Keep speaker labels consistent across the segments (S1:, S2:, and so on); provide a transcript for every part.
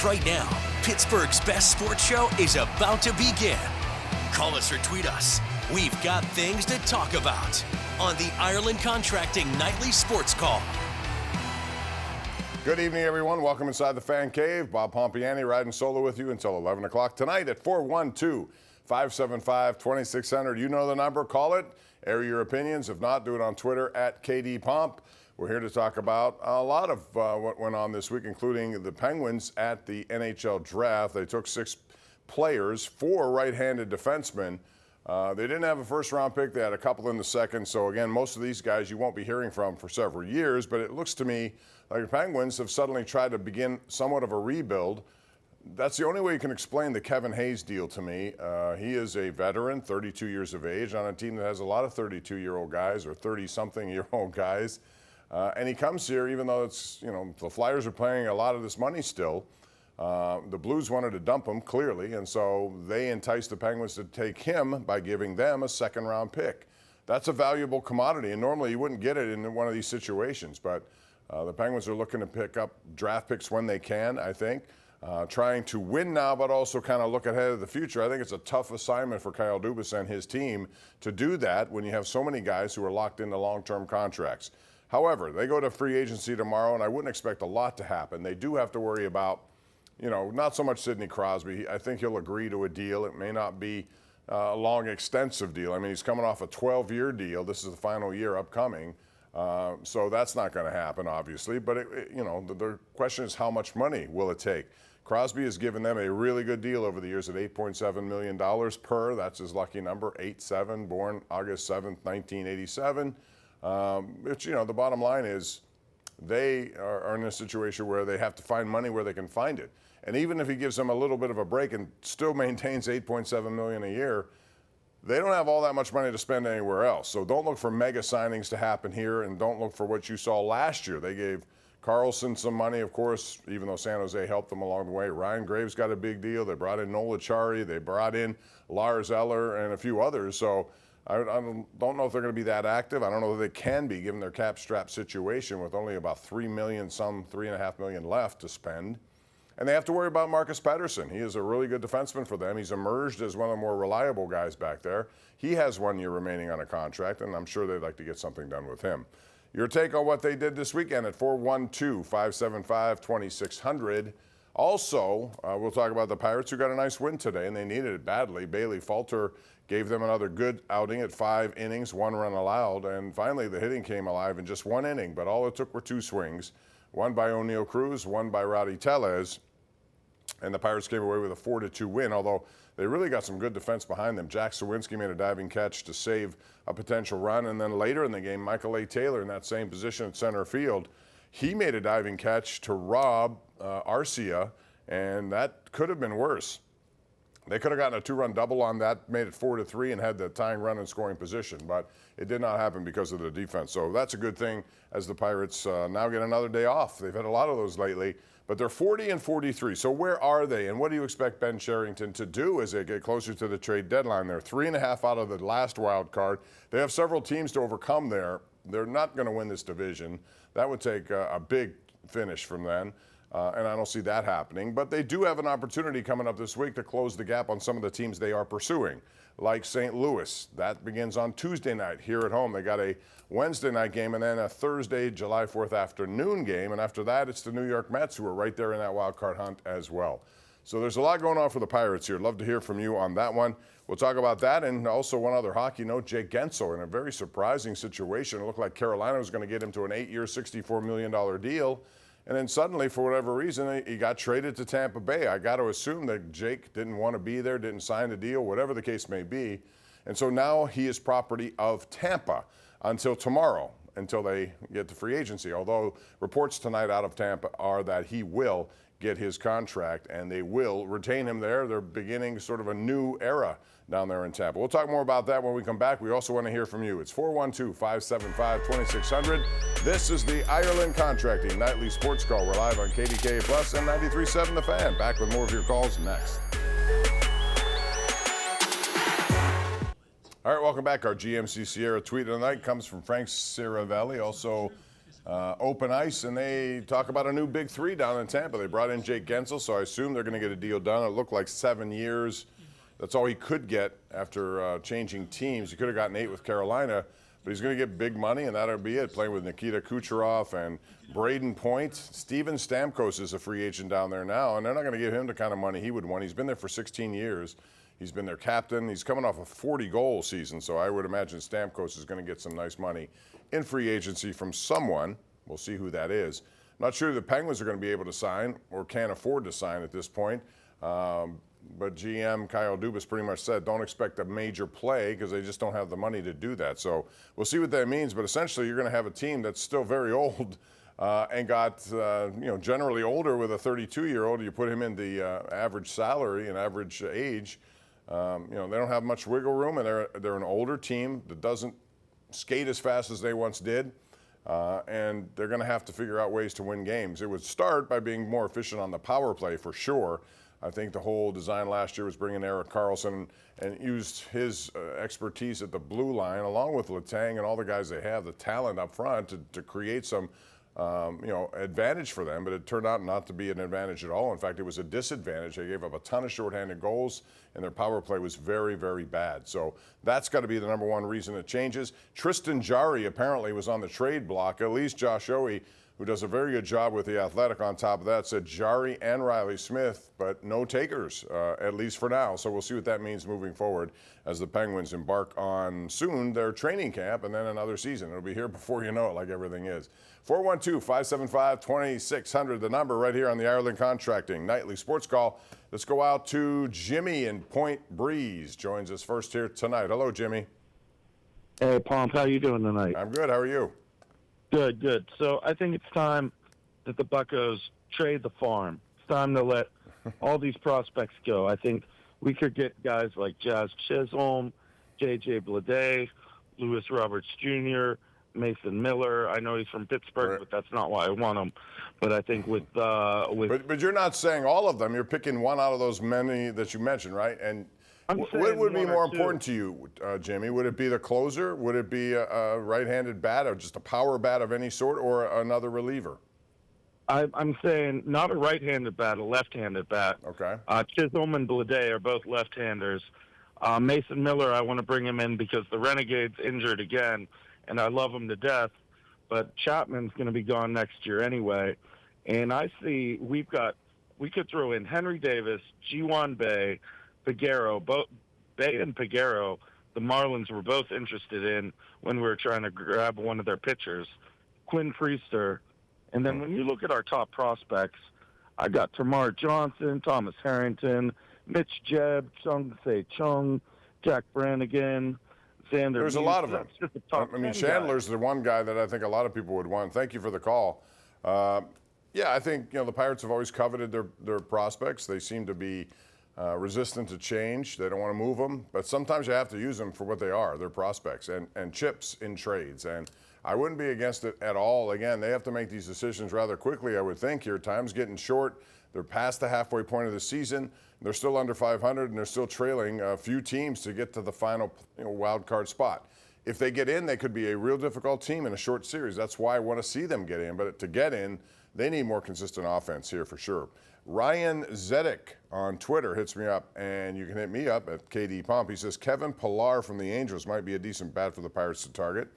S1: right now. Pittsburgh's best sports show is about to begin. Call us or tweet us. We've got things to talk about on the Ireland Contracting Nightly Sports Call.
S2: Good evening, everyone. Welcome inside the Fan Cave. Bob Pompeani riding solo with you until 11 o'clock tonight at 412-575-2600. You know the number. Call it. Air your opinions. If not, do it on Twitter at KDPomp. We're here to talk about a lot of what went on this week, including the Penguins at the NHL draft. They took 6 players, 4 right-handed defensemen. They didn't have a first-round pick. They had a couple in the second. So, again, most of these guys you won't be hearing from for several years. But it looks to me like the Penguins have suddenly tried to begin somewhat of a rebuild. That's the only way you can explain the Kevin Hayes deal to me. He is a veteran, 32 years of age, on a team that has a lot of 32-year-old guys or 30-something-year-old guys. And he comes here, even though it's, the Flyers are paying a lot of this money still. The Blues wanted to dump him, clearly, and so they enticed the Penguins to take him by giving them a second-round pick. That's a valuable commodity, and normally you wouldn't get it in one of these situations. But the Penguins are looking to pick up draft picks when they can, I think. Trying to win now, but also kind of look ahead of the future. I think it's a tough assignment for Kyle Dubas and his team to do that when you have so many guys who are locked into long-term contracts. However, they go to free agency tomorrow, and I wouldn't expect a lot to happen. They do have to worry about, not so much Sidney Crosby. I think he'll agree to a deal. It may not be a long, extensive deal. I mean, he's coming off a 12-year deal. This is the final year upcoming. So that's not going to happen, obviously. But, the question is how much money will it take? Crosby has given them a really good deal over the years at $8.7 million per. That's his lucky number, 8-7, born August 7th, 1987. Which, the bottom line is they are in a situation where they have to find money where they can find it. And even if he gives them a little bit of a break and still maintains $8.7 million a year, they don't have all that much money to spend anywhere else. So don't look for mega signings to happen here, and don't look for what you saw last year. They gave Carlson some money, of course, even though San Jose helped them along the way. Ryan Graves got a big deal. They brought in Nola Chari. They brought in Lars Eller and a few others. So I don't know if they're going to be that active. I don't know if they can be, given their cap strap situation with only about $3 million, some $3.5 million left to spend. And they have to worry about Marcus Pettersson. He is a really good defenseman for them. He's emerged as one of the more reliable guys back there. He has 1 year remaining on a contract, and I'm sure they'd like to get something done with him. Your take on what they did this weekend at 412-575-2600. Also, we'll talk about the Pirates, who got a nice win today, and they needed it badly. Bailey Falter gave them another good outing at 5 innings, 1 run allowed, and finally the hitting came alive in just 1 inning, but all it took were 2 swings, one by O'Neal Cruz, one by Rowdy Tellez, and the Pirates came away with a 4-2 win, although they really got some good defense behind them. Jack Sawinski made a diving catch to save a potential run, and then later in the game, Michael A. Taylor in that same position at center field, he made a diving catch to rob Arcia, and that could have been worse. They could have gotten a 2-run double on that, made it 4-3, and had the tying run in scoring position, but it did not happen because of the defense. So that's a good thing as the Pirates now get another day off. They've had a lot of those lately, but they're 40-43. So where are they, and what do you expect Ben Cherington to do as they get closer to the trade deadline? They're 3.5 out of the last wild card. They have several teams to overcome there. They're not going to win this division. That would take a big finish from them. And I don't see that happening. But they do have an opportunity coming up this week to close the gap on some of the teams they are pursuing, like St. Louis. That begins on Tuesday night here at home. They got a Wednesday night game and then a Thursday, July 4th afternoon game. And after that, it's the New York Mets, who are right there in that wild card hunt as well. So there's a lot going on for the Pirates here. Love to hear from you on that one. We'll talk about that and also one other hockey note, Jake Guentzel in a very surprising situation. It looked like Carolina was going to get him to an 8-year, $64 million deal. And then suddenly, for whatever reason, he got traded to Tampa Bay. I got to assume that Jake didn't want to be there, didn't sign the deal, whatever the case may be. And so now he is property of Tampa until tomorrow, until they get to free agency. Although reports tonight out of Tampa are that he will get his contract and they will retain him there. They're beginning sort of a new era down there in Tampa. We'll talk more about that when we come back. We also want to hear from you. It's 412-575-2600. This is the Ireland Contracting Nightly Sports Call. We're live on KDKA Plus and 93.7 The Fan. Back with more of your calls next. All right, welcome back. Our GMC Sierra tweet of the night comes from Frank Ciravelli. Also, open ice, and they talk about a new big three down in Tampa. They brought in Jake Gensel, so I assume they're going to get a deal done. It looked like 7 years. That's all he could get after changing teams. He could have gotten 8 with Carolina, but he's going to get big money, and that'll be it, playing with Nikita Kucherov and Braden Point. Steven Stamkos is a free agent down there now, and they're not going to give him the kind of money he would want. He's been there for 16 years. He's been their captain. He's coming off a 40-goal season, so I would imagine Stamkos is going to get some nice money in free agency from someone. We'll see who that is. Not sure the Penguins are going to be able to sign or can't afford to sign at this point. But GM Kyle Dubas pretty much said don't expect a major play because they just don't have the money to do that. So we'll see what that means. But essentially, you're going to have a team that's still very old and got generally older with a 32-year-old. You put him in the average salary and average age. They don't have much wiggle room, and they're an older team that doesn't skate as fast as they once did. And they're going to have to figure out ways to win games. It would start by being more efficient on the power play for sure. I think the whole design last year was bringing Erik Karlsson and used his expertise at the blue line, along with Letang and all the guys they have, the talent up front, to create some advantage for them. But it turned out not to be an advantage at all. In fact, it was a disadvantage. They gave up a ton of shorthanded goals, and their power play was very, very bad. So that's got to be the number one reason it changes. Tristan Jarry apparently was on the trade block. At least Josh Owie, who does a very good job with the Athletic on top of that, said Jarry and Riley Smith, but no takers, at least for now. So we'll see what that means moving forward as the Penguins embark on soon their training camp and then another season. It'll be here before you know it, like everything is. 412-575-2600, the number right here on the Ireland Contracting Nightly Sports Call. Let's go out to Jimmy in Point Breeze. Joins us first here tonight. Hello, Jimmy.
S3: Hey, Pomp, how you doing tonight?
S2: I'm good. How are you?
S3: Good, good. So I think it's time that the Buccos trade the farm. It's time to let all these prospects go. I think we could get guys like Jazz Chisholm, J.J. Bleday, Lewis Roberts Jr., Mason Miller. I know he's from Pittsburgh,
S2: right,
S3: but that's not why I want him. But I think with
S2: But you're not saying all of them. You're picking one out of those many that you mentioned, right? And what would be more important to you, Jimmy? Would it be the closer? Would it be a right-handed bat or just a power bat of any sort, or another reliever?
S3: I'm saying not a right-handed bat, a left-handed bat.
S2: Okay.
S3: Chisholm and Bleday are both left-handers. Mason Miller, I want to bring him in because the Renegade's injured again, and I love him to death. But Chapman's going to be gone next year anyway. And I see we could throw in Henry Davis, G1 Bay, Piguero, both Bay and Piguero, the Marlins were both interested in when we were trying to grab one of their pitchers, Quinn Priester. And then when you look at our top prospects, I got Tamar Johnson, Thomas Harrington, Mitch Jebb, Chung Se Chung, Jack Brannigan, Xander.
S2: There's a lot of them.
S3: I
S2: mean, Chandler's the one guy that I think a lot of people would want. Thank you for the call. Yeah, I think the Pirates have always coveted their prospects. They seem to be resistant to change. They don't want to move them, but sometimes you have to use them for what they are. They're prospects and chips in trades. And I wouldn't be against it at all. Again, they have to make these decisions rather quickly, I would think. Your time's getting short. They're past the halfway point of the season. They're still under 500, and they're still trailing a few teams to get to the final wild card spot. If they get in, they could be a real difficult team in a short series. That's why I want to see them get in. But to get in, they need more consistent offense here for sure. Ryan Zedek on Twitter hits me up, and you can hit me up at KD Pomp. He says Kevin Pillar from the Angels might be a decent bat for the Pirates to target.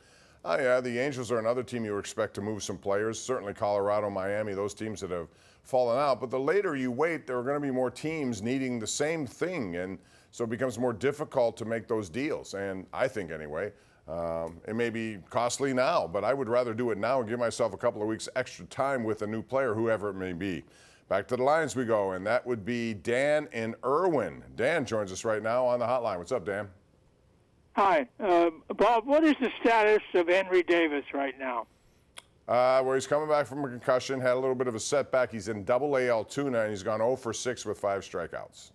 S2: Oh, yeah, the Angels are another team you would expect to move some players. Certainly Colorado, Miami, those teams that have fallen out. But the later you wait, there are going to be more teams needing the same thing. And so it becomes more difficult to make those deals. And I think anyway, it may be costly now, but I would rather do it now and give myself a couple of weeks extra time with a new player, whoever it may be. Back to the lines we go, and that would be Dan in Irwin. Dan joins us right now on the hotline. What's up, Dan?
S4: Hi. Bob, what is the status of Henry Davis right now?
S2: Well, he's coming back from a concussion, had a little bit of a setback. He's in Double-A Altoona, and he's gone 0 for 6 with 5 strikeouts.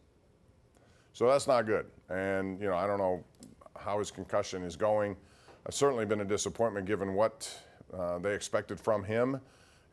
S2: So that's not good. And, I don't know how his concussion is going. It's certainly been a disappointment given what they expected from him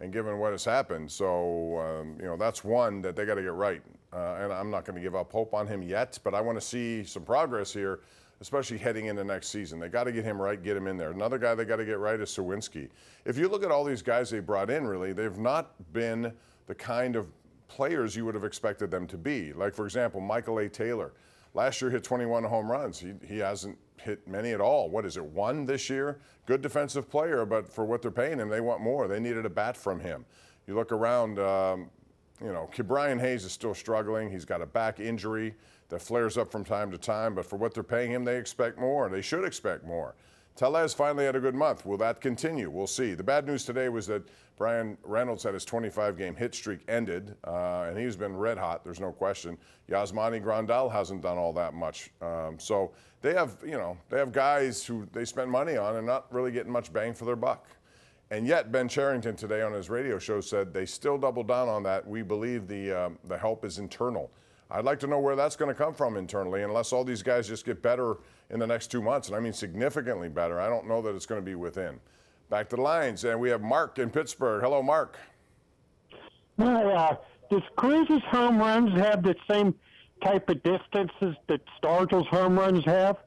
S2: and given what has happened. So, that's one that they got to get right. and I'm not going to give up hope on him yet, but I want to see some progress here, especially heading into next season. They got to get him right, get him in there. Another guy they got to get right is Sawinski. If you look at all these guys they brought in, really, they've not been the kind of players you would have expected them to be. Like, for example, Michael A. Taylor. Last year hit 21 home runs. He hasn't hit many at all. What is it, 1 this year? Good defensive player, but for what they're paying him, they want more. They needed a bat from him. You look around, Brian Hayes is still struggling. He's got a back injury that flares up from time to time, but for what they're paying him, they expect more. They should expect more. Tellez finally had a good month. Will that continue? We'll see. The bad news today was that Brian Reynolds had his 25-game hit streak ended, and he's been red hot. There's no question. Yasmani Grandal hasn't done all that much. So they have guys who they spend money on and not really getting much bang for their buck. And yet Ben Cherington today on his radio show said they still double down on that. We believe the help is internal. I'd like to know where that's going to come from internally, unless all these guys just get better in the next 2 months, and I mean significantly better. I don't know that it's going to be within. Back to the lines, and we have Mark in Pittsburgh. Hello, Mark.
S5: Hi, does Cruz's home runs have the same type of distances that Stargell's home runs have?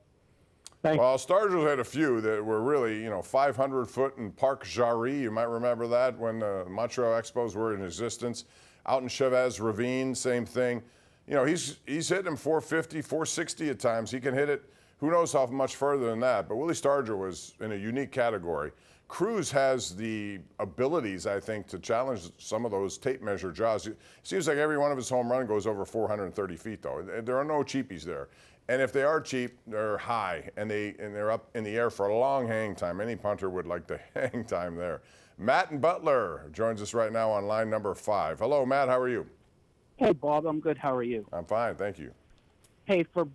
S2: Well, Stargell had a few that were really, 500-foot in Parc Jarry. You might remember that when the Montreal Expos were in existence. Out in Chavez Ravine, same thing. He's hitting him 450, 460 at times. He can hit it, who knows how much further than that. But Willie Stargell was in a unique category. Cruz has the abilities, I think, to challenge some of those tape measure jaws. It seems like every one of his home run goes over 430 feet, though. There are no cheapies there. And if they are cheap, they're high, and they're up in the air for a long hang time. Any punter would like the hang time there. Matt in Butler joins us right now on line number 5. Hello, Matt. How are you?
S6: Hey, Bob. I'm good. How are you?
S2: I'm fine. Thank you.
S6: Hey, for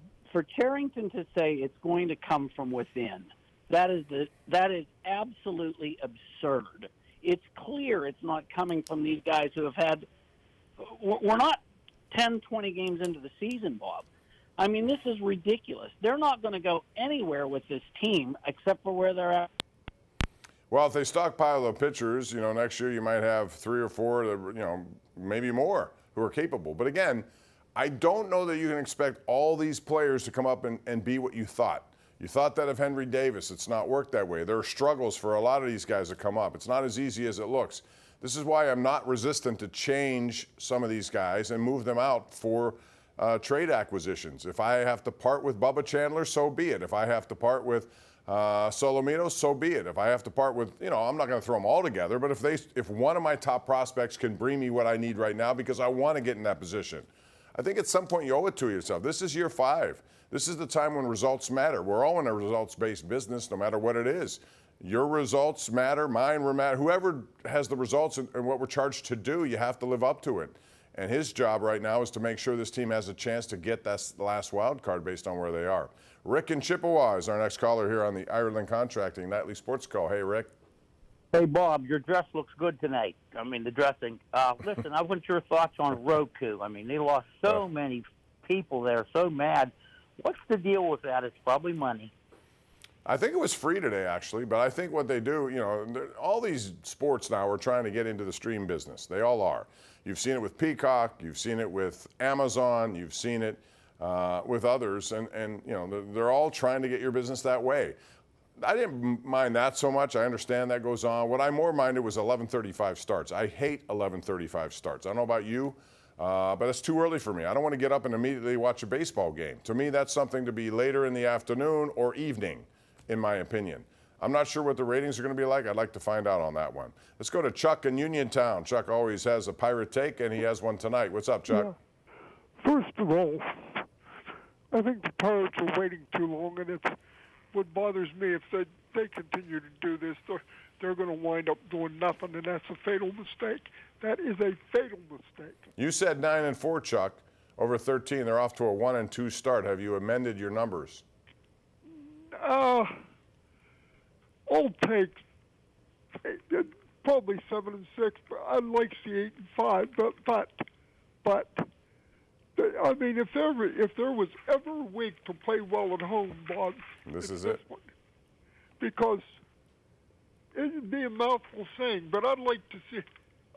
S6: Cherington to say it's going to come from within, that is absolutely absurd. It's clear it's not coming from these guys who have had – we're not 10, 20 games into the season, Bob. I mean, this is ridiculous. They're not going to go anywhere with this team except for where they're at.
S2: Well, if they stockpile the pitchers, next year you might have 3 or 4, that, maybe more, who are capable. But again, I don't know that you can expect all these players to come up and be what you thought. You thought that of Henry Davis. It's not worked that way. There are struggles for a lot of these guys that come up. It's not as easy as it looks. This is why I'm not resistant to change some of these guys and move them out for trade acquisitions. If I have to part with Bubba Chandler, so be it. If I have to part with Solomito, so be it. If I have to part with, I'm not going to throw them all together, but if one of my top prospects can bring me what I need right now because I want to get in that position, I think at some point you owe it to yourself. This is year 5. This is the time when results matter. We're all in a results-based business, no matter what it is. Your results matter, mine matter. Whoever has the results and what we're charged to do, you have to live up to it. And his job right now is to make sure this team has a chance to get that last wild card based on where they are. Rick in Chippewa is our next caller here on the Ireland Contracting Nightly Sports Call. Hey, Rick.
S7: Hey, Bob, your dress looks good tonight. I mean, the dressing. Listen, I want your thoughts on Roku. I mean, they lost so many people there, so mad. What's the deal with that? It's probably money.
S2: I think it was free today, actually, but I think what they do, all these sports now are trying to get into the stream business. They all are. You've seen it with Peacock, you've seen it with Amazon, you've seen it with others, and they're all trying to get your business that way. I didn't mind that so much. I understand that goes on. What I more minded was 11:35 starts. I hate 11:35 starts. I don't know about you, but it's too early for me. I don't want to get up and immediately watch a baseball game. To me, that's something to be later in the afternoon or evening, in my opinion. I'm not sure what the ratings are going to be like. I'd like to find out on that one. Let's go to Chuck in Uniontown. Chuck always has a pirate take, and he has one tonight. What's up, Chuck?
S8: Yeah. First of all, I think the Pirates are waiting too long, and what bothers me, if they continue to do this, they're going to wind up doing nothing, and that's a fatal mistake. That is a fatal mistake. You
S2: said 9-4, Chuck. Over 13, they're off to a 1-2 start. Have you amended your numbers?
S8: I'll take probably 7-6. But I'd like to see 8-5. But I mean, if there was ever a week to play well at home, Bob,
S2: this is it.
S8: One. Because it'd be a mouthful saying, but I'd like to see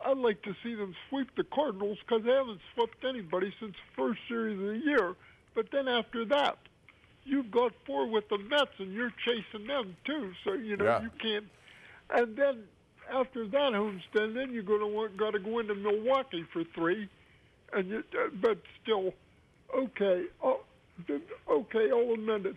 S8: I'd like to see them sweep the Cardinals because they haven't swept anybody since the first series of the year. But then after that, you've got 4 with the Mets, and you're chasing them too. So you can't. And then after that homestand, then you're got to go into Milwaukee for 3, and but still, okay, I'll admit it.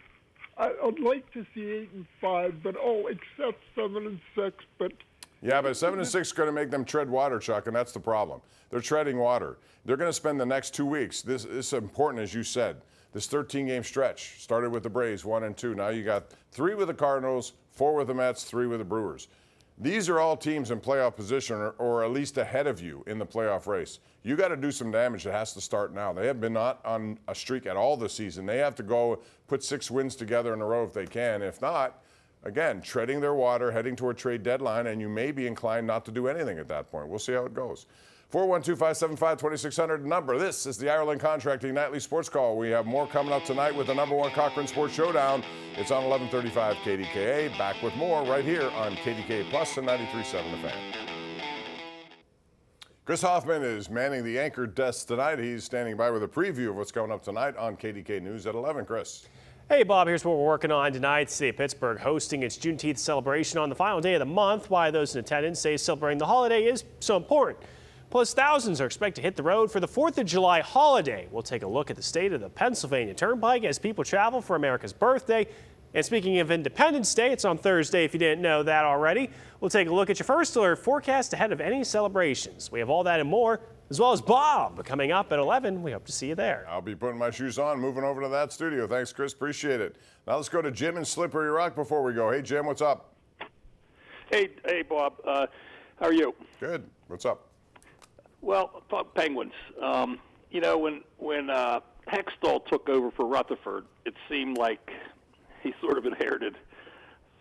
S8: I'd like to see 8 and 5, but I'll accept 7 and 6. But
S2: yeah, but 7 and 6 is going to make them tread water, Chuck, and that's the problem. They're treading water. They're going to spend the next 2 weeks. This is important, as you said. This 13-game stretch started with the Braves, 1 and 2. Now you got 3 with the Cardinals, 4 with the Mets, 3 with the Brewers. These are all teams in playoff position or at least ahead of you in the playoff race. You got to do some damage that has to start now. They have been not on a streak at all this season. They have to go put 6 wins together in a row if they can. If not, again, treading their water, heading toward trade deadline, and you may be inclined not to do anything at that point. We'll see how it goes. 412-575-2600 number. This is the Ireland Contracting Nightly Sports Call. We have more coming up tonight with the #1 Cochran Sports Showdown. It's on 1135 KDKA. Back with more right here on KDKA Plus and 93.7 The Fan. Chris Hoffman is manning the anchor desk tonight. He's standing by with a preview of what's coming up tonight on KDK News at 11. Chris.
S9: Hey, Bob, here's what we're working on tonight. The city of Pittsburgh hosting its Juneteenth celebration on the final day of the month. Why those in attendance say celebrating the holiday is so important. Plus, thousands are expected to hit the road for the 4th of July holiday. We'll take a look at the state of the Pennsylvania Turnpike as people travel for America's birthday. And speaking of Independence Day, it's on Thursday if you didn't know that already. We'll take a look at your first alert forecast ahead of any celebrations. We have all that and more, as well as Bob coming up at 11. We hope to see you there.
S2: I'll be putting my shoes on, moving over to that studio. Thanks, Chris. Appreciate it. Now let's go to Jim in Slippery Rock before we go. Hey, Jim, what's up?
S10: Hey, Bob. How are you?
S2: Good. What's up?
S10: Well, Penguins. When Hextall took over for Rutherford, it seemed like he sort of inherited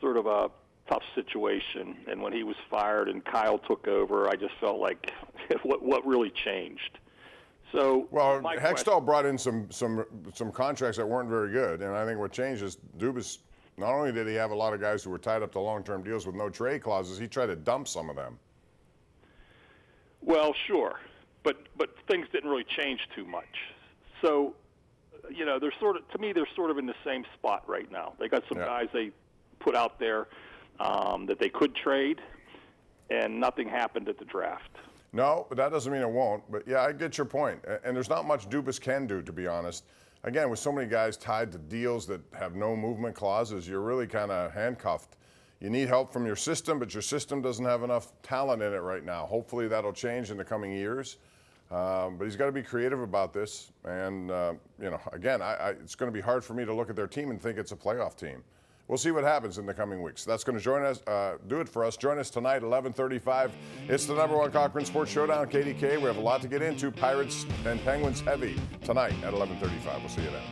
S10: sort of a tough situation. And when he was fired and Kyle took over, I just felt like what really changed. So,
S2: well, Hextall brought in some contracts that weren't very good, and I think what changed is Dubas. Not only did he have a lot of guys who were tied up to long-term deals with no trade clauses, he tried to dump some of them.
S10: Well, sure, but things didn't really change too much. So, they're sort of in the same spot right now. They got some guys they put out there that they could trade, and nothing happened at the draft.
S2: No, but that doesn't mean it won't. But yeah, I get your point. And there's not much Dubas can do, to be honest. Again, with so many guys tied to deals that have no movement clauses, you're really kind of handcuffed. You need help from your system, but your system doesn't have enough talent in it right now. Hopefully that'll change in the coming years. But he's got to be creative about this. And, again, it's going to be hard for me to look at their team and think it's a playoff team. We'll see what happens in the coming weeks. That's going to do it for us. Join us tonight, 11:35. It's the #1 Cochran Sports Showdown, KDK. We have a lot to get into. Pirates and Penguins heavy tonight at 11:35. We'll see you then.